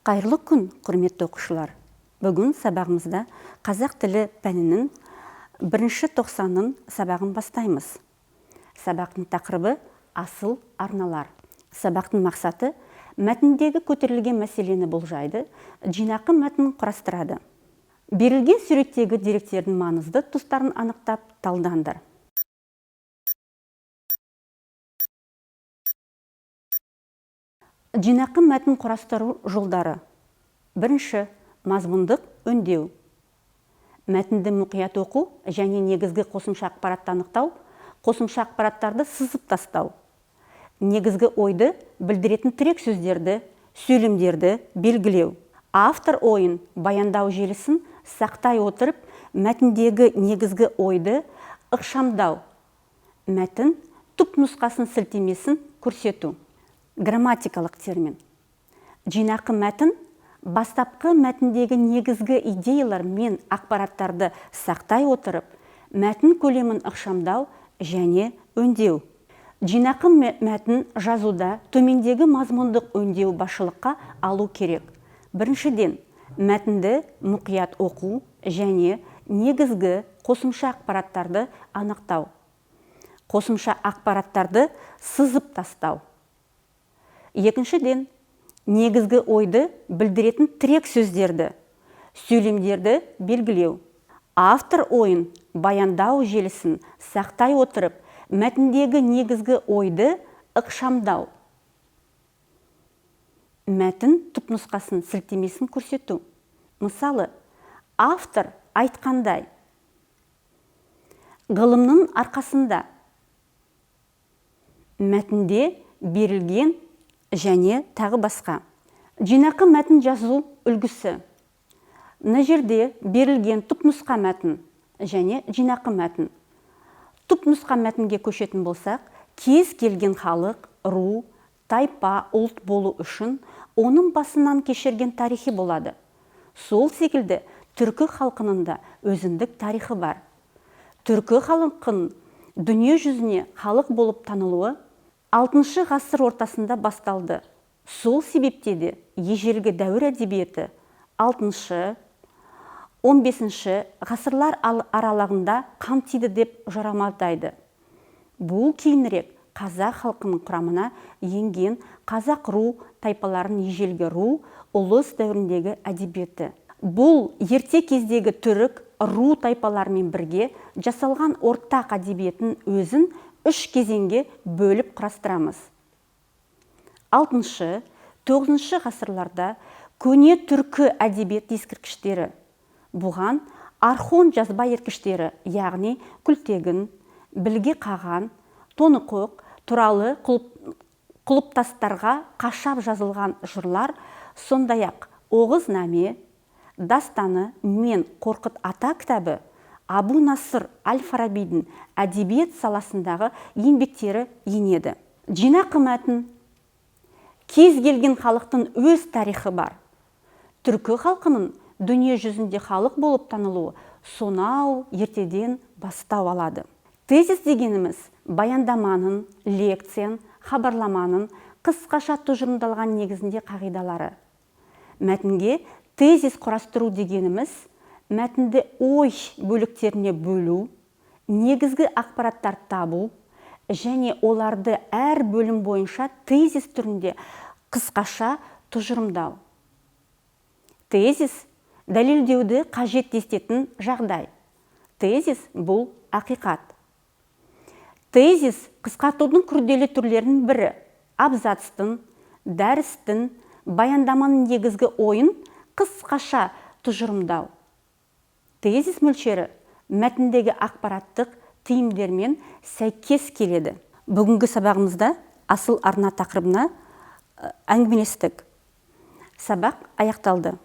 Қайырлы күн, құрметті оқушылар. Бүгін сабағымызда қазақ тілі пәнінің 1-тоқсанның сабағын бастаймыз. Сабақтың тақырыбы асыл арналар. Сабақтың мақсаты мәтіндегі көтерілген мәселені болжайды, жинақы мәтінін құрастырады. Берілген суреттегі деректердің маңызды тұстарын анықтап талдаңдар. Жинақы мәтін құрастыру жолдары. Бірінші, мазмұндық өңдеу. Мәтінді мұқият оқу және негізгі қосымша ақпаратты анықтау, қосымша ақпараттарды сызып тастау. Негізгі ойды білдіретін тірек сөздерді, сөйлемдерді белгілеу. Автор ойын баяндау желісін сақтай отырып, мәтіндегі негізгі ойды ықшамдау. Мәтін түпнұсқасын сілтемесін көрсету. Грамматикалық термин. Жинақы мәтін бастапқы мәтіндегі негізгі идеялар мен ақпараттарды сақтай отырып, мәтін көлемін ықшамдау және өңдеу. Жинақы мәтін жазуда төмендегі мазмұндық өңдеу басшылыққа алу керек. Біріншіден, мәтінді мұқият оқу және негізгі қосымша ақпараттарды анықтау. Қосымша ақпараттарды сызып тастау. Екіншіден, негізгі ойды білдіретін тірек сөздерді, сөйлемдерді белгілеу. Автор ойын баяндау желісін сақтай отырып, мәтіндегі негізгі ойды ықшамдау. Мәтін түпнұсқасын сілтемесін көрсету. Мысалы, автор айтқандай: ғылымның арқасында. Мәтінде берілген және тағы басқа. Жинақы мәтін жазу үлгісі. Мына жерде берілген түпнұсқа мәтін және жинақы мәтін. Түпнұсқа мәтінге көшетін болсақ, кез келген халық, ру, тайпа, ұлт болу үшін оның басынан кешірген тарихи болады. Сол секілді түркі халқының да өзіндік тарихы бар. Түркі халқының дүние жүзіне халық болып танылуы 6 ғасыр ортасында басталды. Сол себепте де ежелгі дәуір әдебиеті 6-15 ғасырлар аралығында қамтиды деп жорамалдайды. Бұл кейінірек қазақ халқының құрамына енген қазақ ру тайпаларын ежелгі ру ұлыс дәуіріндегі әдебиеті. Бұл ерте кездегі түрік ру тайпаларымен бірге жасалған ортақ әдебиетін өзін 3 кезеңге бөліп құрастырамыз. 6-9 ғасырларда көне түркі әдебиет ескерткіштері. Бұған архон жазба ескерткіштері, яғни Күлтегін, Білге Қаған, Тоңықоқ туралы құлыптастарға қашап жазылған жырлар, сондай-ақ Оғызнаме, Дастаны мен Қорқыт Ата кітабы, Абу Насыр Әл-Фарабидің әдебиет саласындағы еңбектері енеді. Жинақы мәтін. Кез келген халықтың өз тарихы бар. Түркі халқының дүние жүзінде халық болып танылуы сонау ертеден бастау алады. Тезис дегеніміз баяндаманың, лекцияның, хабарламаның қысқаша тұжырымдалған негізінде қағидалары. Мәтінге тезис құрастыру дегеніміз мәтінді ой бөліктеріне бөлу, негізгі ақпараттар табу және оларды әр бөлім бойынша тезис түрінде қысқаша тұжырымдау. Тезис дәлелдеуді қажет ететін жағдай. Тезис бұл ақиқат. Тезис қысқартудың күрделі түрлерінің бірі. Абзацтың, дәрістің, баяндаманың негізгі ойын қысқаша тұжырымдау. Тезис мөлшері мәтіндегі ақпараттық тиімдермен сәйкес келеді. Бүгінгі сабағымызда асыл арна тақырыбына әңгімелестік. Сабақ аяқталды.